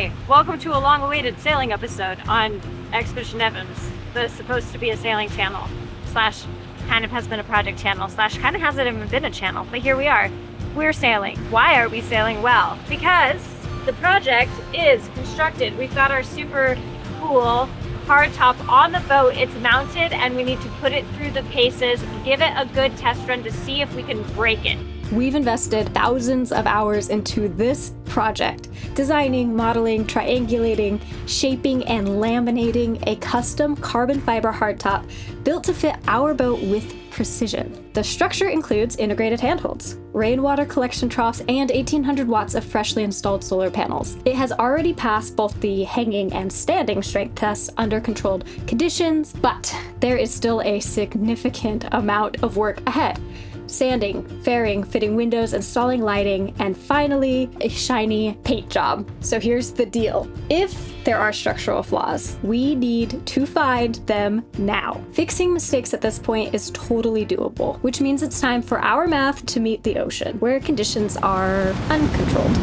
Hi, welcome to a long-awaited sailing episode on Expedition Evans. That's supposed to be a sailing channel, slash kind of has been a project channel, slash kind of hasn't even been a channel, but here we are. We're sailing. Why are we sailing? Well, because the project is constructed. We've got our super cool hardtop on the boat. It's mounted and we need to put it through the paces, give it a good test run to see if we can break it. We've invested thousands of hours into this project, designing, modeling, triangulating, shaping, and laminating a custom carbon fiber hardtop built to fit our boat with precision. The structure includes integrated handholds, rainwater collection troughs, and 1800 watts of freshly installed solar panels. It has already passed both the hanging and standing strength tests under controlled conditions, but there is still a significant amount of work ahead. Sanding, fairing, fitting windows, installing lighting, and finally, a shiny paint job. So here's the deal. If there are structural flaws, we need to find them now. Fixing mistakes at this point is totally doable, which means it's time for our math to meet the ocean, where conditions are uncontrolled.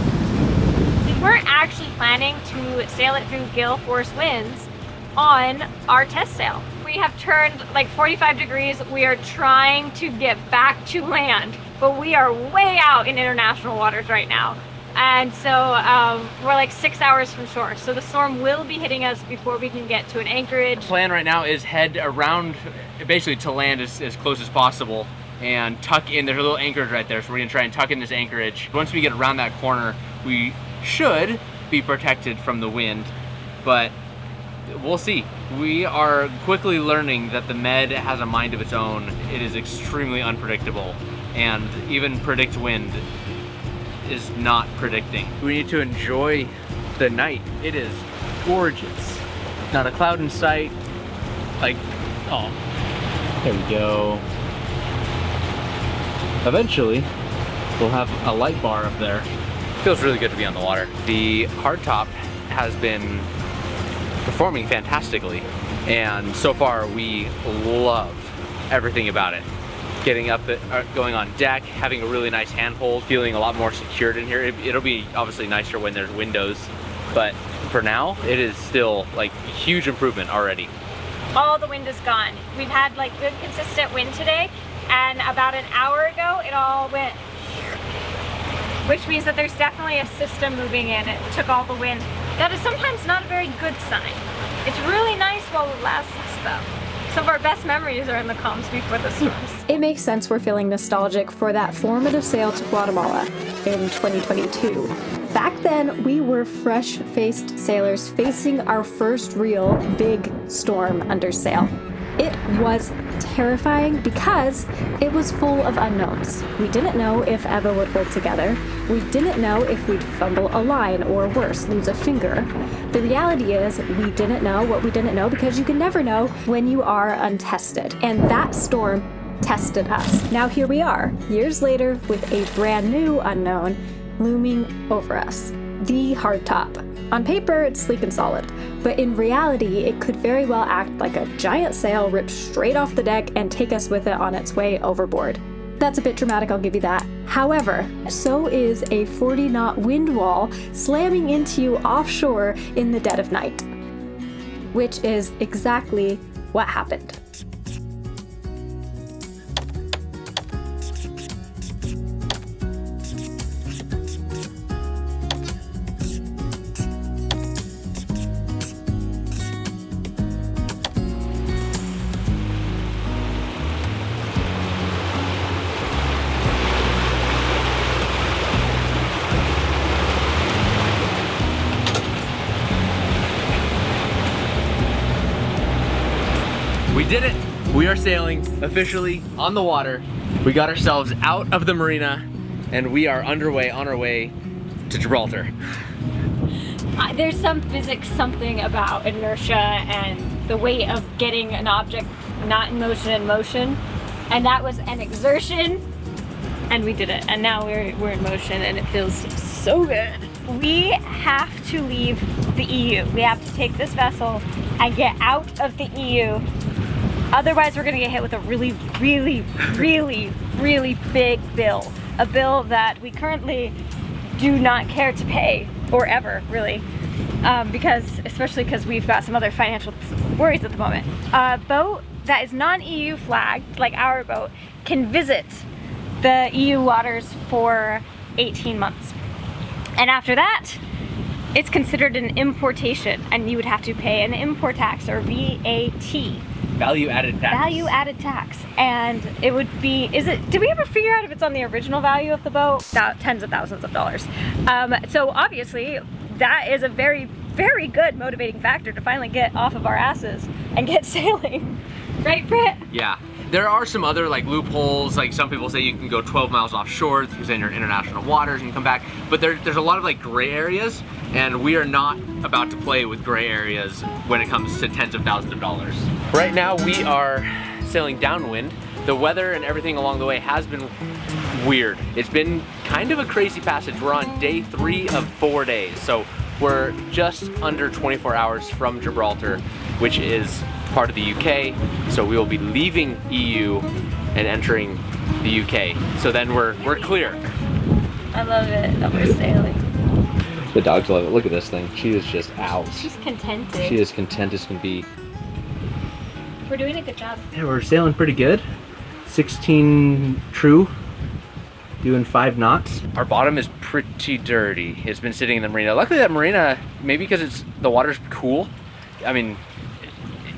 We weren't actually planning to sail it through gale force winds on our test sail. We have turned like 45 degrees. We are trying to get back to land, but we are way out in international waters right now. And so we're like 6 hours from shore. So the storm will be hitting us before we can get to an anchorage. The plan right now is head around, basically to land as close as possible and tuck in. There's a little anchorage right there. So we're gonna try and tuck in this anchorage. Once we get around that corner, we should be protected from the wind, but we'll see. We are quickly learning that the Med has a mind of its own. It is extremely unpredictable, and even predict wind is not predicting. We need to enjoy the night. It is gorgeous. Not a cloud in sight. Like, oh, there we go. Eventually, we'll have a light bar up there. Feels really good to be on the water. The hardtop has been performing fantastically, and so far we love everything about it. Getting up, going on deck, having a really nice handhold, feeling a lot more secured in here. It'll be obviously nicer when there's windows, but for now it is still like a huge improvement already. All the wind is gone. We've had like good consistent wind today, and about an hour ago it all went, which means that there's definitely a system moving in. It took all the wind. That is sometimes not a very good sign. It's really nice while it lasts though. Some of our best memories are in the calms before the storms. It makes sense we're feeling nostalgic for that formative sail to Guatemala in 2022. Back then, we were fresh-faced sailors facing our first real big storm under sail. It was terrifying because it was full of unknowns. We didn't know if Eva would hold together. We didn't know if we'd fumble a line or worse, lose a finger. The reality is we didn't know what we didn't know because you can never know when you are untested. And that storm tested us. Now here we are, years later, with a brand new unknown looming over us. The hardtop. On paper, it's sleek and solid, but in reality, it could very well act like a giant sail ripped straight off the deck and take us with it on its way overboard. That's a bit dramatic, I'll give you that. However, so is a 40-knot wind wall slamming into you offshore in the dead of night, which is exactly what happened. We did it! We are sailing officially on the water. We got ourselves out of the marina and we are underway on our way to Gibraltar. There's some physics, something about inertia and the weight of getting an object not in motion, and that was an exertion, and we did it. And now we're in motion and it feels so good. We have to leave the EU. We have to take this vessel and get out of the EU. Otherwise, we're gonna get hit with a really big bill. A bill that we currently do not care to pay, or ever, really. especially because we've got some other financial worries at the moment. A boat that is non-EU flagged, like our boat, can visit the EU waters for 18 months. And after that, it's considered an importation, and you would have to pay an import tax, or VAT. Value added tax. Value added tax. And it would be, did we ever figure out if it's on the original value of the boat? Tens of thousands of dollars. So obviously, that is a very, very good motivating factor to finally get off of our asses and get sailing. Right, Britt? Yeah. There are some other like loopholes, like some people say you can go 12 miles offshore because then you're in international waters and come back, but there's a lot of like gray areas, and we are not about to play with gray areas when it comes to tens of thousands of dollars. Right now we are sailing downwind. The weather and everything along the way has been weird. It's been kind of a crazy passage. We're on day 3 of 4 days, so we're just under 24 hours from Gibraltar, which is part of the UK, so we will be leaving EU and entering the UK. So then we're clear. I love it that we're sailing. The dogs love it. Look at this thing. She is just out. She's contented. She is content as can be. We're doing a good job. Yeah, we're sailing pretty good. 16 true, doing 5 knots. Our bottom is pretty dirty. It's been sitting in the marina. Luckily that marina, maybe because the water's cool. I mean,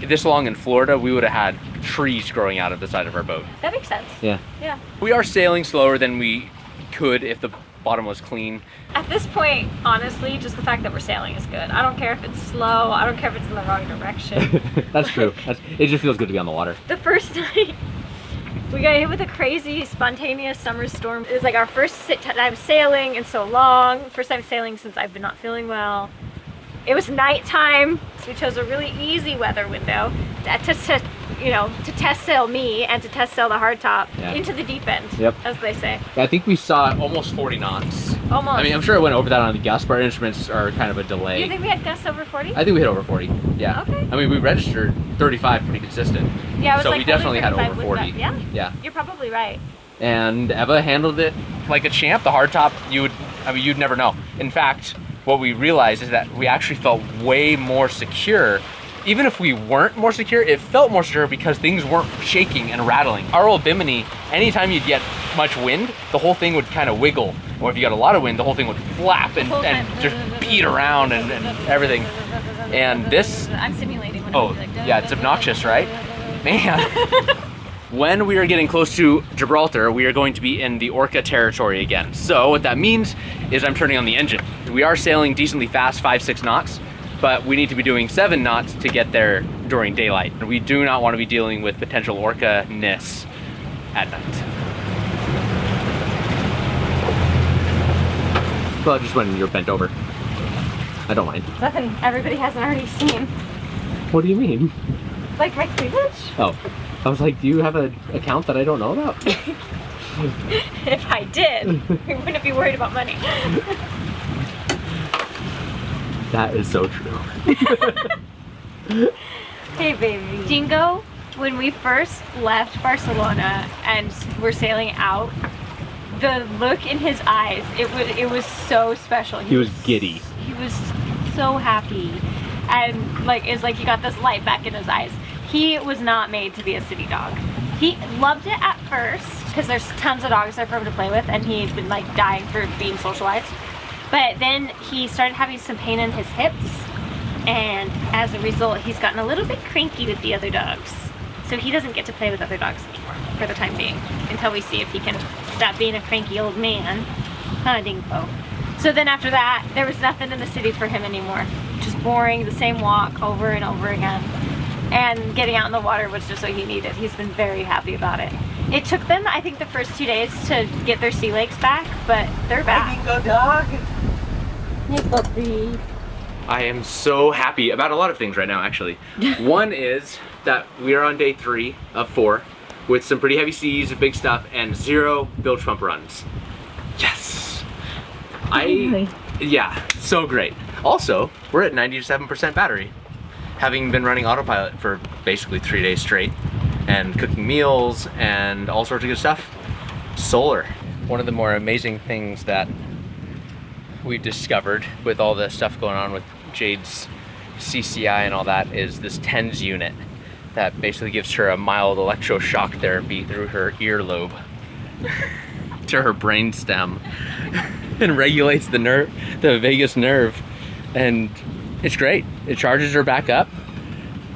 this long in Florida, we would have had trees growing out of the side of our boat. That makes sense. Yeah. Yeah. We are sailing slower than we could if the bottom was clean. At this point, honestly, just the fact that we're sailing is good. I don't care if it's slow. I don't care if it's in the wrong direction. That's true. It just feels good to be on the water. The first night, we got hit with a crazy, spontaneous summer storm. It was like our first time sailing in so long. First time sailing since I've been not feeling well. It was nighttime, so we chose a really easy weather window to test sail me and to test sail the Hardtop into the deep end, as they say. I think we saw almost 40 knots. Almost. I mean, I'm sure it went over that on the gust, but our instruments are kind of a delay. You think we had gusts over 40? I think we hit over 40, yeah. Okay. I mean, we registered 35 pretty consistent. Yeah, it was so like we definitely had over 40. Yeah? Yeah. You're probably right. And Eva handled it like a champ. The Hardtop, you'd never know. In fact, what we realized is that we actually felt way more secure. Even if we weren't more secure, it felt more secure because things weren't shaking and rattling. Our old Bimini, anytime you'd get much wind, the whole thing would kind of wiggle. Or if you got a lot of wind, the whole thing would flap and just beat around and everything. And this... I'm simulating. Yeah, it's obnoxious, right? Man. When we are getting close to Gibraltar, we are going to be in the Orca territory again. So what that means is I'm turning on the engine. We are sailing decently fast, 5-6 knots, but we need to be doing 7 knots to get there during daylight. We do not want to be dealing with potential orca-ness at night. Well, just when you're bent over. I don't mind. Nothing everybody hasn't already seen. What do you mean? Like my cleavage? Oh. I was like, do you have an account that I don't know about? If I did, we wouldn't be worried about money. That is so true. Hey baby. Dingo, when we first left Barcelona and were sailing out, the look in his eyes, it was so special. He was giddy. He was so happy. And like, it's like he got this light back in his eyes. He was not made to be a city dog. He loved it at first because there's tons of dogs there for him to play with, and he'd been like dying for being socialized. But then he started having some pain in his hips, and as a result, he's gotten a little bit cranky with the other dogs. So he doesn't get to play with other dogs anymore for the time being, until we see if he can stop being a cranky old man. Huh, Dingo? So then after that, there was nothing in the city for him anymore. Just boring, the same walk over and over again. And getting out in the water was just what he needed. He's been very happy about it. It took them, I think, the first 2 days to get their sea legs back, but they're back. Go dog. Hey, puppy. I am so happy about a lot of things right now, actually. One is that we are on day 3 of 4 with some pretty heavy seas, big stuff, and 0 bilge pump runs. Yes. Yeah, so great. Also, we're at 97% battery, having been running autopilot for basically 3 days straight and cooking meals and all sorts of good stuff. Solar. One of the more amazing things that we've discovered with all the stuff going on with Jade's CCI and all that is this TENS unit that basically gives her a mild electroshock therapy through her earlobe to her brainstem and regulates the vagus nerve, and it's great. It charges her back up,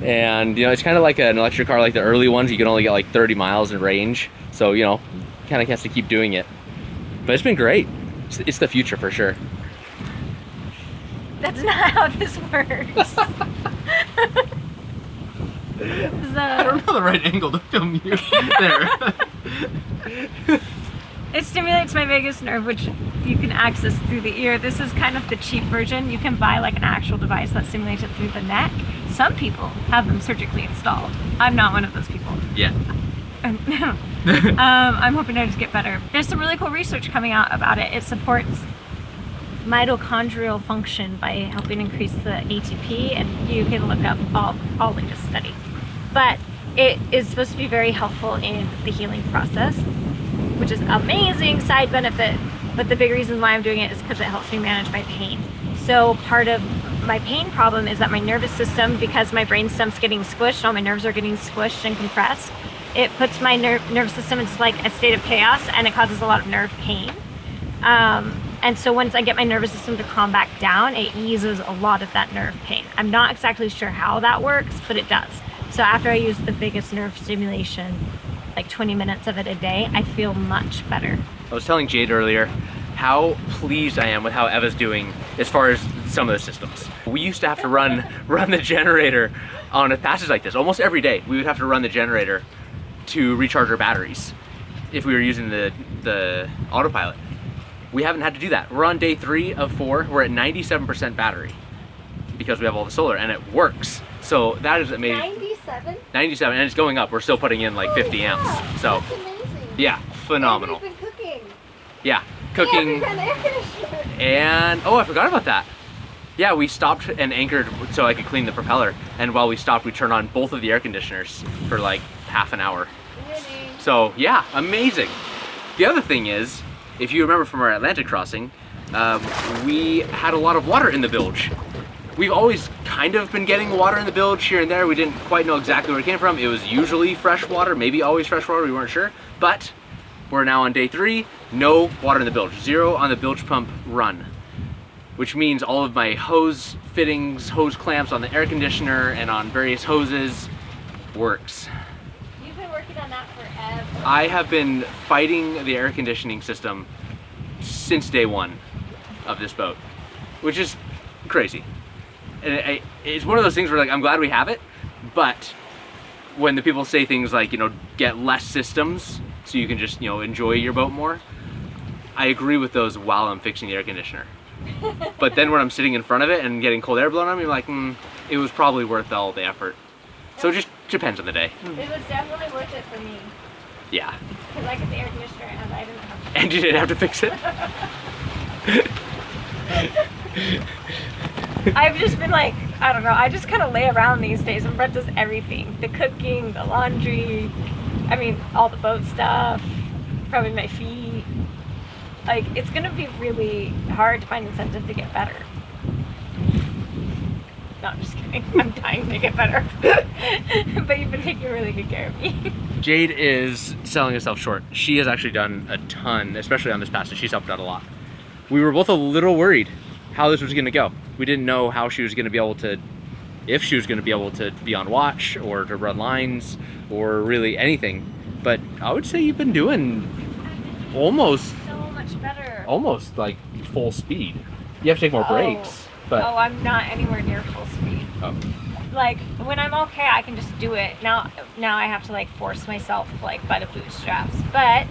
and you know, it's kind of like an electric car, like the early ones. You can only get like 30 miles in range, so you know, kind of has to keep doing it. But it's been great. It's the future for sure. That's not how this works. I don't know the right angle to film you there. It stimulates my vagus nerve, which you can access through the ear. This is kind of the cheap version. You can buy like an actual device that stimulates it through the neck. Some people have them surgically installed. I'm not one of those people. Yeah. I'm hoping to just get better. There's some really cool research coming out about it. It supports mitochondrial function by helping increase the ATP, and you can look up all latest study. But it is supposed to be very helpful in the healing process, which is amazing side benefit. But the big reason why I'm doing it is because it helps me manage my pain. So part of my pain problem is that my nervous system, because my brainstem's getting squished, all my nerves are getting squished and compressed, it puts my nervous system into like a state of chaos, and it causes a lot of nerve pain. And so once I get my nervous system to calm back down, it eases a lot of that nerve pain. I'm not exactly sure how that works, but it does. So after I use the vagus nerve stimulation, like 20 minutes of it a day, I feel much better. I was telling Jade earlier how pleased I am with how Eva's doing as far as some of the systems. We used to have to run the generator on a passage like this. Almost every day we would have to run the generator to recharge our batteries if we were using the autopilot. We haven't had to do that. We're on day 3 of 4. We're at 97% battery because we have all the solar, and it works. So that is amazing. 97? 97, and it's going up. We're still putting in like 50 amps. So that's amazing. Yeah, phenomenal. And we've been cooking. Yeah, cooking. And oh, I forgot about that. Yeah, we stopped and anchored so I could clean the propeller. And while we stopped, we turned on both of the air conditioners for like half an hour. Winning. So yeah, amazing. The other thing is, if you remember from our Atlantic crossing, we had a lot of water in the bilge. We've always kind of been getting water in the bilge here and there. We didn't quite know exactly where it came from. It was usually fresh water, maybe always fresh water, we weren't sure. But we're now on day 3, no water in the bilge, 0 on the bilge pump run. Which means all of my hose fittings, hose clamps on the air conditioner and on various hoses works. You've been working on that forever. I have been fighting the air conditioning system since day 1 of this boat, which is crazy. And it's one of those things where like, I'm glad we have it, but when the people say things like, you know, get less systems so you can just, you know, enjoy your boat more, I agree with those while I'm fixing the air conditioner. But then when I'm sitting in front of it and getting cold air blown on me, like, it was probably worth all the effort. So it just depends on the day. It was definitely worth it for me. Yeah. Because I got the air conditioner and I didn't have to. And you didn't have to fix it? I've just been like, I don't know, I just kind of lay around these days, and Brett does everything. The cooking, the laundry, I mean, all the boat stuff, probably my feet. Like, it's gonna be really hard to find incentive to get better. No, I'm just kidding. I'm dying to get better. But you've been taking really good care of me. Jade is selling herself short. She has actually done a ton, especially on this passage. She's helped out a lot. We were both a little worried how this was gonna go. We didn't know how she was gonna be able to, if she was gonna be able to be on watch or to run lines or really anything. But I would say you've been doing almost So much better. almost like full speed. You have to take more breaks. But Oh, I'm not anywhere near full speed. oh. Like, when I'm okay, I can just do it. Now I have to like force myself like by the bootstraps. But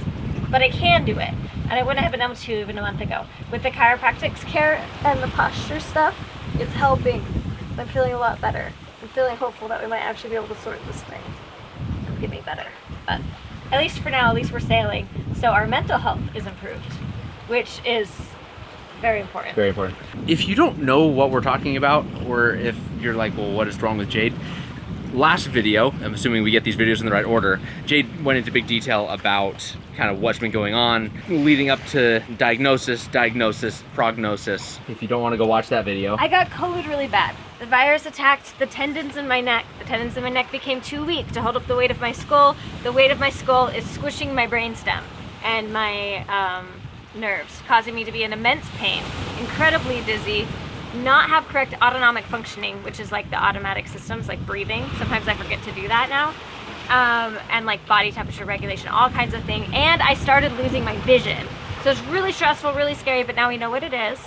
I can do it. And I wouldn't have been able to even a month ago. With the chiropractic care and the posture stuff, it's helping. I'm feeling a lot better. I'm feeling hopeful that we might actually be able to sort this thing and get me better. But at least for now, at least we're sailing. So our mental health is improved, which is very important. Very important. If you don't know what we're talking about, or if you're like, well, what is wrong with Jade? last video, I'm assuming we get these videos in the right order, Jade went into big detail about kind of what's been going on leading up to diagnosis, prognosis. If you don't want to go watch that video. I got COVID really bad. The virus attacked the tendons in my neck. The tendons in my neck became too weak to hold up the weight of my skull. The weight of my skull is squishing my brainstem and my nerves, causing me to be in immense pain, incredibly dizzy, not have correct autonomic functioning, which is like the automatic systems, like breathing. Sometimes I forget to do that now. And like body temperature regulation, all kinds of things. And I started losing my vision. So it's really stressful, really scary, but now we know what it is.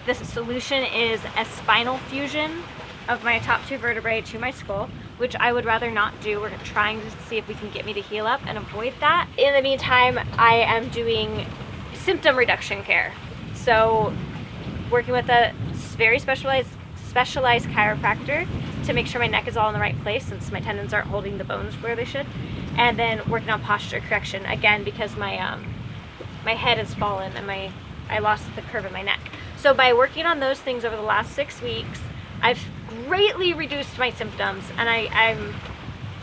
The solution is a spinal fusion of my top 2 vertebrae to my skull, which I would rather not do. We're trying to see if we can get me to heal up and avoid that. In the meantime, I am doing symptom reduction care. So working with a very specialized chiropractor to make sure my neck is all in the right place, since my tendons aren't holding the bones where they should. And then working on posture correction, again, because my my head has fallen and I lost the curve in my neck. So by working on those things over the last 6 weeks, I've greatly reduced my symptoms, and I'm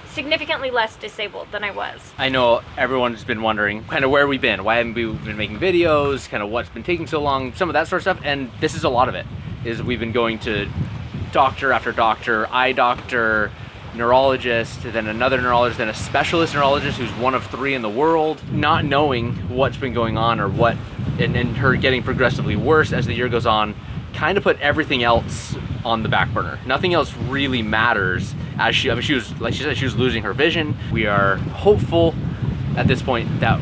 significantly less disabled than I was. I know everyone's been wondering kind of where we've been, why haven't we been making videos, kind of what's been taking so long, some of that sort of stuff, and this is a lot of it. Is we've been going to doctor after doctor, eye doctor, neurologist, then another neurologist, then a specialist neurologist who's one of 3 in the world, not knowing what's been going on or what, and her getting progressively worse as the year goes on, kind of put everything else on the back burner. Nothing else really matters, as she was, like she said, she was losing her vision. We are hopeful at this point that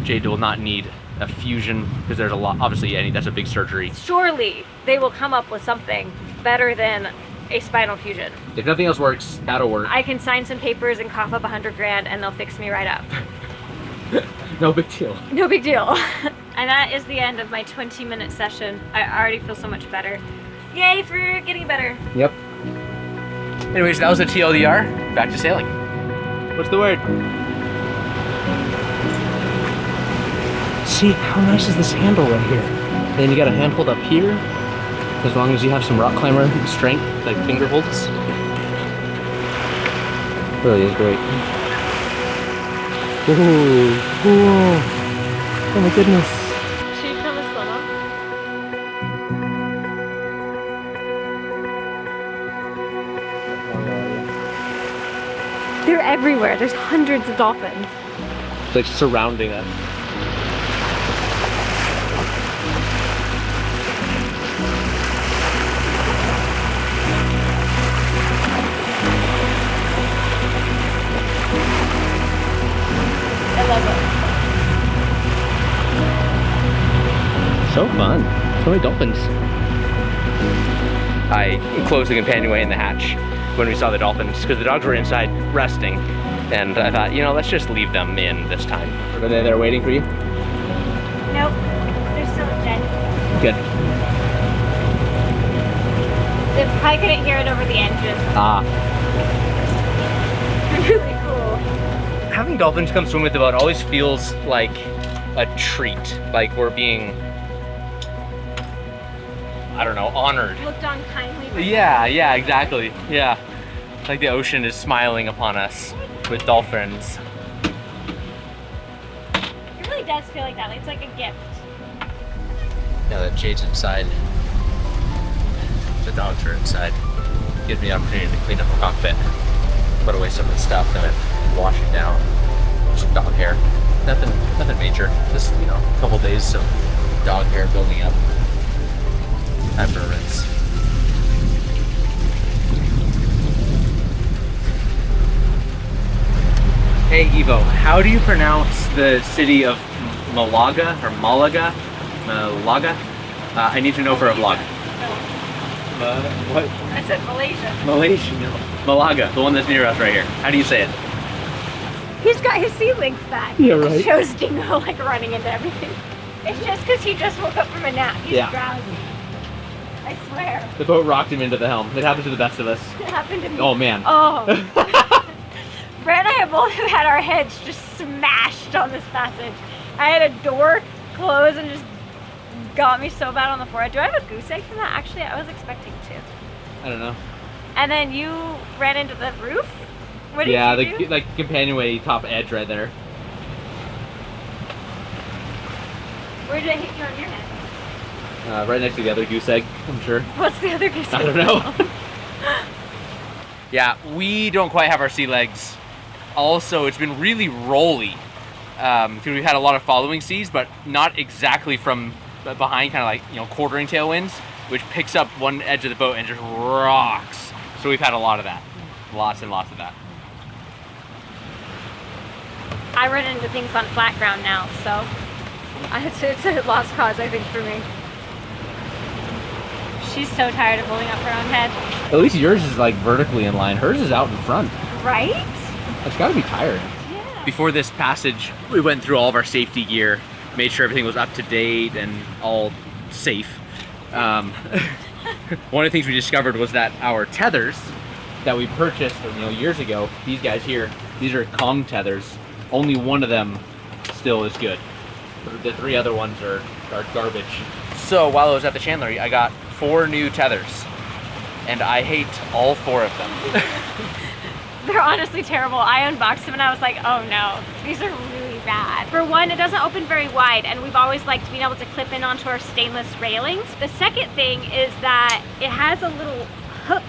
Jade will not need a fusion, because there's a lot, obviously that's a big surgery. Surely they will come up with something better than a spinal fusion. If nothing else works, that'll work. I can sign some papers and cough up $100 grand and they'll fix me right up. No big deal. No big deal. And that is the end of my 20-minute session. I already feel so much better. Yay for getting better. Yep. Anyways, that was a TLDR. Back to sailing. What's the word? See, how nice is this handle right here? Then you got a handhold up here, as long as you have some rock climber strength, like finger holds. Really is great. Ooh, cool. Oh my goodness. Should you film a slow-mo? They're everywhere. There's hundreds of dolphins. It's like surrounding us. I love it. So fun. So many dolphins. I closed the companionway in the hatch when we saw the dolphins, because the dogs were inside resting, and I thought, you know, let's just leave them in this time. Are they there waiting for you? Nope. They're still in bed. Good. They probably couldn't hear it over the engine. Ah. They're really cool. Having dolphins come swim with the boat always feels like a treat. Like we're being, I don't know, honored. Looked on kindly. Yeah, exactly. Yeah. Like the ocean is smiling upon us with dolphins. It really does feel like that. It's like a gift. Now that Jade's inside, the dogs are inside, gives me the opportunity to clean up the cockpit, put away some of the stuff, and then wash it down. Some dog hair. Nothing major. Just, you know, a couple days of dog hair building up. Time for a rinse. Hey Evo, how do you pronounce the city of Malaga or Malaga? Malaga? I need to know for a vlog. What? I said Malaysia. Malaysia. Malaga, the one that's near us right here. How do you say it? He's got his sea legs back. Yeah, right. It shows Dingo like running into everything. It's just because he just woke up from a nap. He's drowsy. I swear. The boat rocked him into the helm. It happens to the best of us. It happened to me. Oh man. Oh. Brett and I have both had our heads just smashed on this passage. I had a door close and just got me so bad on the forehead. Do I have a goose egg from that? Actually, I was expecting to. I don't know. And then you ran into the roof? What did Yeah, you do? like companionway top edge right there. Where did it hit you on your head? Right next to the other goose egg, I'm sure. What's the other goose egg? I don't know. Yeah, we don't quite have our sea legs. Also, it's been really rolly. Because we've had a lot of following seas, but not exactly from behind, kind of like, you know, quartering tailwinds, which picks up one edge of the boat and just rocks. So we've had a lot of that. Lots and lots of that. I run into things on flat ground now, so it's a lost cause, I think, for me. She's so tired of holding up her own head. At least yours is like vertically in line. Hers is out in front. Right? It's gotta be tired. Yeah. Before this passage, we went through all of our safety gear, made sure everything was up to date and all safe. One of the things we discovered was that our tethers that we purchased, you know, years ago, these guys here, these are Kong tethers. Only one of them still is good. The 3 other ones are garbage. So while I was at the chandlery, I got 4 new tethers, and I hate all 4 of them. They're honestly terrible. I unboxed them and I was like, oh no, these are really bad. For one, it doesn't open very wide, and we've always liked being able to clip in onto our stainless railings. The second thing is that it has a little hook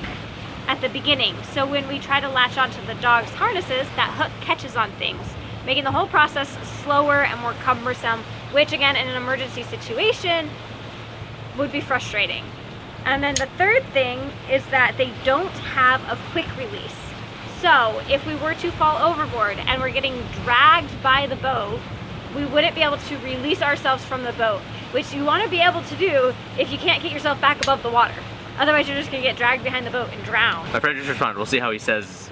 at the beginning. So when we try to latch onto the dog's harnesses, that hook catches on things, making the whole process slower and more cumbersome, which again, in an emergency situation, would be frustrating. And then the third thing is that they don't have a quick release. So if we were to fall overboard and we're getting dragged by the boat, we wouldn't be able to release ourselves from the boat, which you want to be able to do if you can't get yourself back above the water. Otherwise, you're just going to get dragged behind the boat and drown. My friend just responded. We'll see how he says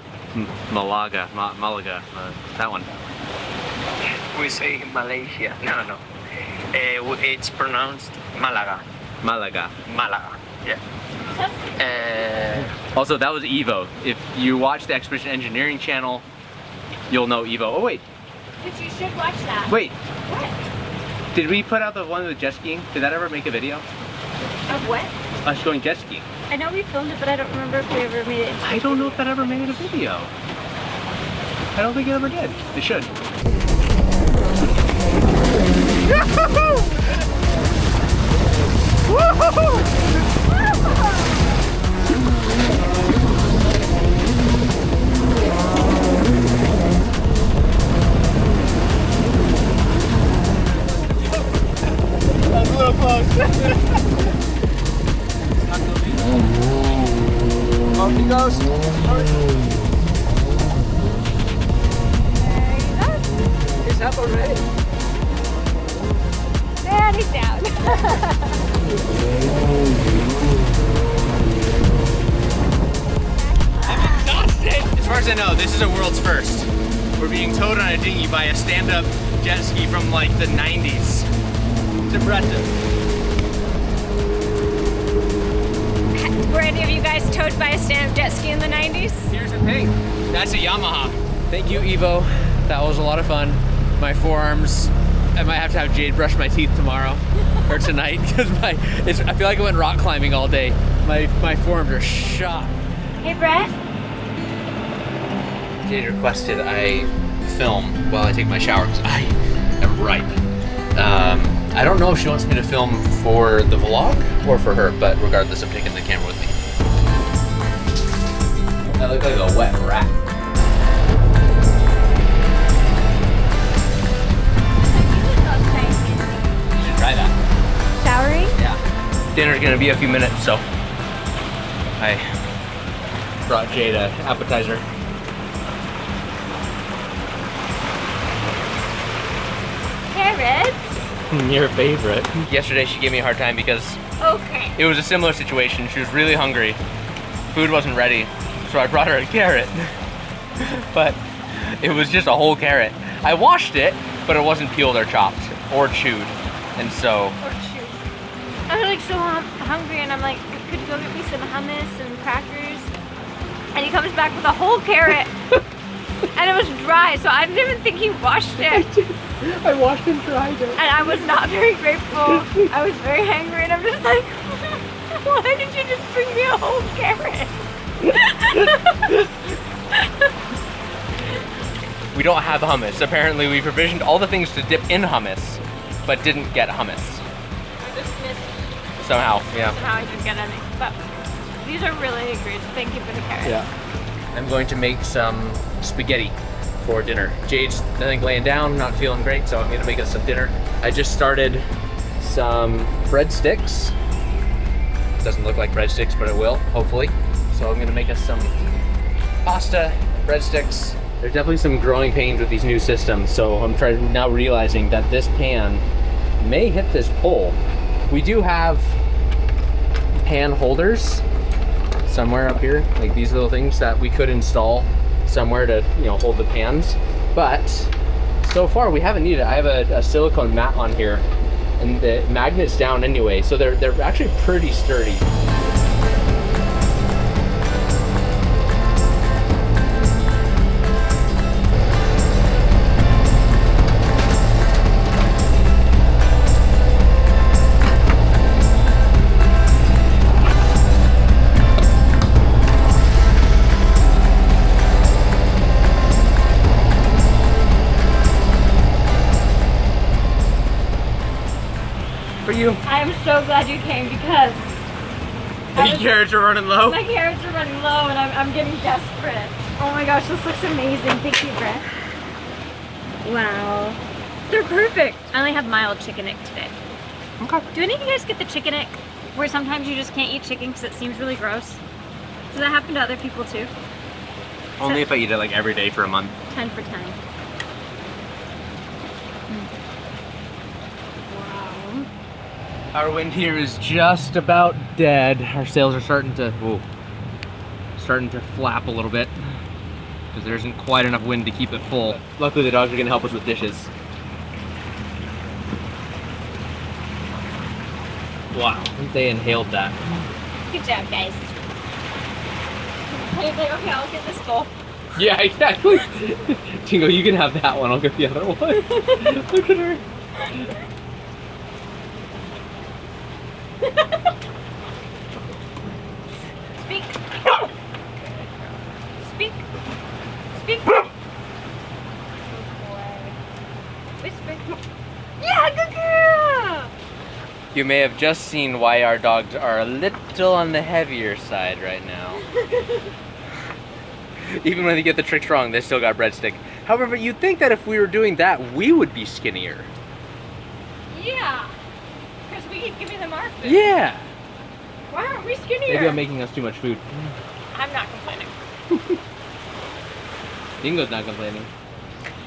Malaga, that one. We say Malaysia. No. It's pronounced Malaga. Malaga. Malaga. Yeah. Also, that was Evo. If you watch the Expedition Engineering channel, you'll know Evo. Oh wait, But you should watch that. wait. What? Did we put out the one with jet skiing? Did that ever make a video? Of what? Us going jet skiing. I know we filmed it, but I don't remember if we ever made it. I don't know if that ever made a video. I don't think it ever did. It should. That's a little close. Off he goes. He's up already. And he's down. As far as I know, this is a world's first. We're being towed on a dinghy by a stand-up jet ski from like the 90s. It's impressive. Were any of you guys towed by a stand-up jet ski in the 90s? Here's the thing. That's a Yamaha. Thank you, Evo. That was a lot of fun. My forearms, I might have to have Jade brush my teeth tomorrow or tonight because I feel like I went rock climbing all day. My forearms are shot. Hey, Brett. Jade requested I film while I take my shower because I am ripe. I don't know if she wants me to film for the vlog or for her, but regardless, I'm taking the camera with me. I look like a wet rat. You should try that. Showering? Yeah. Dinner's gonna be a few minutes, so I brought Jade an appetizer. Carrots? Your favorite. Yesterday she gave me a hard time because Okay. it was a similar situation. She was really hungry. Food wasn't ready, so I brought her a carrot. But it was just a whole carrot. I washed it, but it wasn't peeled or chopped or chewed. And so Or shoot. I was like so hungry, and I'm like, could you go get me some hummus and crackers? And he comes back with a whole carrot. And it was dry, so I didn't even think he washed it. I washed and dried it. And I was not very grateful. I was very hangry, and I'm just like, why did you just bring me a whole carrot? we don't have hummus. Apparently we provisioned all the things to dip in hummus, but didn't get hummus. I just missed. Somehow, yeah. Somehow I didn't get any. But these are really great. Thank you for the carrots. Yeah. I'm going to make some spaghetti for dinner. Jade's, I think, laying down, not feeling great, so I'm gonna make us some dinner. I just started some breadsticks. Doesn't look like breadsticks, but it will, hopefully. So I'm gonna make us some pasta, breadsticks. There's definitely some growing pains with these new systems, so I'm now realizing that this pan may hit this pole. We do have pan holders somewhere up here, like these little things that we could install somewhere to, you know, hold the pans. But so far we haven't needed it. I have a silicone mat on here, and the magnet's down anyway, so they're actually pretty sturdy. For you. I'm so glad you came because Your carrots are running low? my carrots are running low and I'm getting desperate. Oh my gosh, this looks amazing. Thank you, Brett. Wow. They're perfect. I only have mild chicken ick today. Okay. Do any of you guys get the chicken ick where sometimes you just can't eat chicken because it seems really gross? Does that happen to other people too? Only if I eat it like every day for a month. 10 for 10. Wow. Our wind here is just about dead. Our sails are starting to flap a little bit because there isn't quite enough wind to keep it full. Luckily the dogs are gonna help us with dishes. Wow, they inhaled that. Good job, guys. He's like, okay, I'll get this bowl. Yeah, exactly. Tingo, you can have that one, I'll get the other one. Look at her. Speak. Speak. Speak. Good boy. Whisper. Yeah, good girl. You may have just seen why our dogs are a little on the heavier side right now. Even when they get the tricks wrong, they still got breadstick. However, you'd think that if we were doing that, we would be skinnier. Yeah. Because we keep giving them our food. Yeah. Why aren't we skinnier? Maybe I'm making us too much food. I'm not complaining. Dingo's not complaining.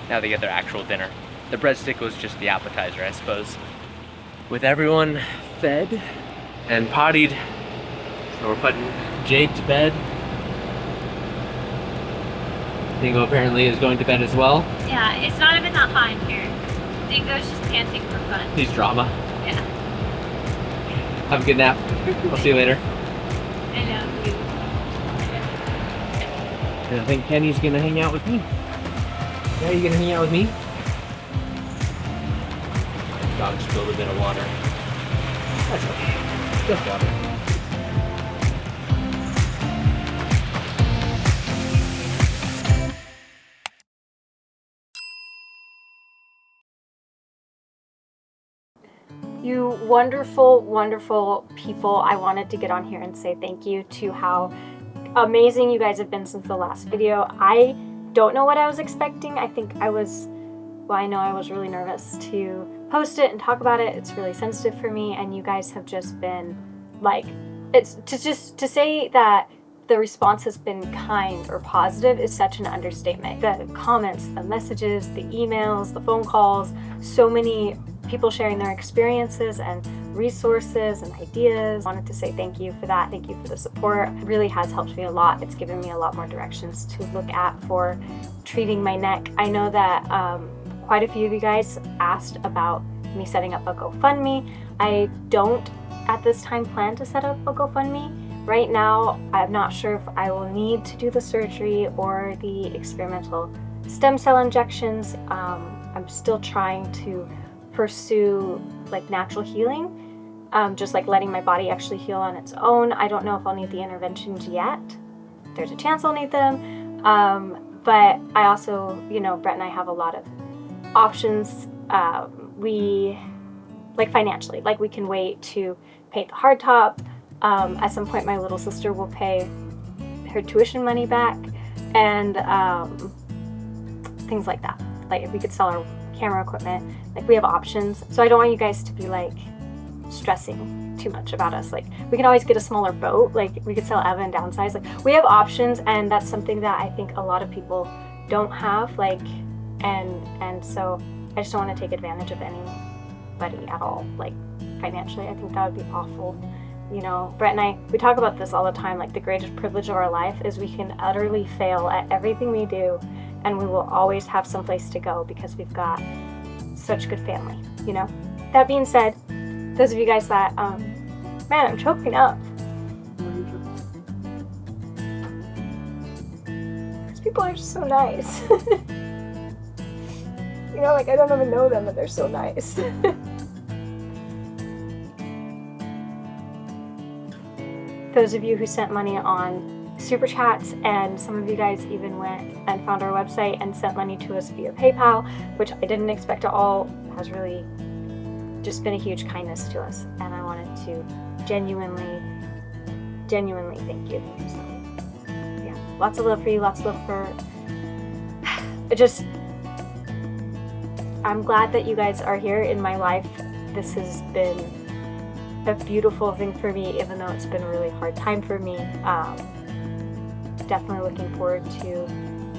Now they get their actual dinner. The breadstick was just the appetizer, I suppose. With everyone fed and pottied, so we're putting Jade to bed. Dingo apparently is going to bed as well. Yeah, it's not even that hot in here. Dingo's just panting for fun. He's drama. Yeah. Have a good nap. I'll see you later. I love you. And I think Kenny's gonna hang out with me. Yeah, you gonna hang out with me? Dog spilled a bit of water. That's okay. Just water. You wonderful, wonderful people. I wanted to get on here and say thank you to how amazing you guys have been since the last video. I don't know what I was expecting. I think I was, well, I know I was really nervous to post it and talk about it. It's really sensitive for me, and you guys have just been like, it's to say that the response has been kind or positive is such an understatement. The comments, the messages, the emails, the phone calls, so many people sharing their experiences and resources and ideas. I wanted to say thank you for that. Thank you for the support. It really has helped me a lot. It's given me a lot more directions to look at for treating my neck. I know that quite a few of you guys asked about me setting up a GoFundMe. I don't at this time plan to set up a GoFundMe. Right now, I'm not sure if I will need to do the surgery or the experimental stem cell injections. I'm still trying to pursue like natural healing, just like letting my body actually heal on its own. I don't know if I'll need the interventions yet. There's a chance I'll need them, But I also, you know, Brett and I have a lot of options. We, like financially, like we can wait to paint the hardtop. At some point my little sister will pay her tuition money back, and things like that. Like if we could sell our camera equipment, like we have options. So I don't want you guys to be like stressing too much about us. Like we can always get a smaller boat, like we could sell Eva and downsize. Like we have options, and that's something that I think a lot of people don't have, like, and so I just don't want to take advantage of anybody at all, like financially. I think that would be awful. You know, Brett and I, we talk about this all the time, like the greatest privilege of our life is we can utterly fail at everything we do, and we will always have some place to go because we've got such good family, you know? That being said, those of you guys that, man, I'm choking up. These people are just so nice. You know, like I don't even know them, but they're so nice. Those of you who sent money on Super Chats, and some of you guys even went and found our website and sent money to us via PayPal, which I didn't expect at all, has really just been a huge kindness to us, and I wanted to genuinely thank you. So, yeah, lots of love for you, lots of love for... I'm glad that you guys are here in my life. This has been a beautiful thing for me, even though it's been a really hard time for me. Definitely looking forward to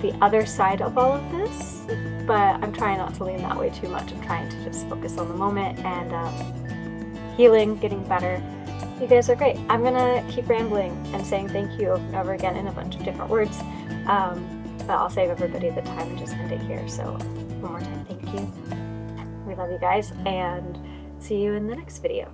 the other side of all of this, but I'm trying not to lean that way too much. I'm trying to just focus on the moment and healing, getting better. You guys are great. I'm gonna keep rambling and saying thank you over and over again in a bunch of different words, but I'll save everybody the time and just end it here. So one more time, thank you. We love you guys, and see you in the next video.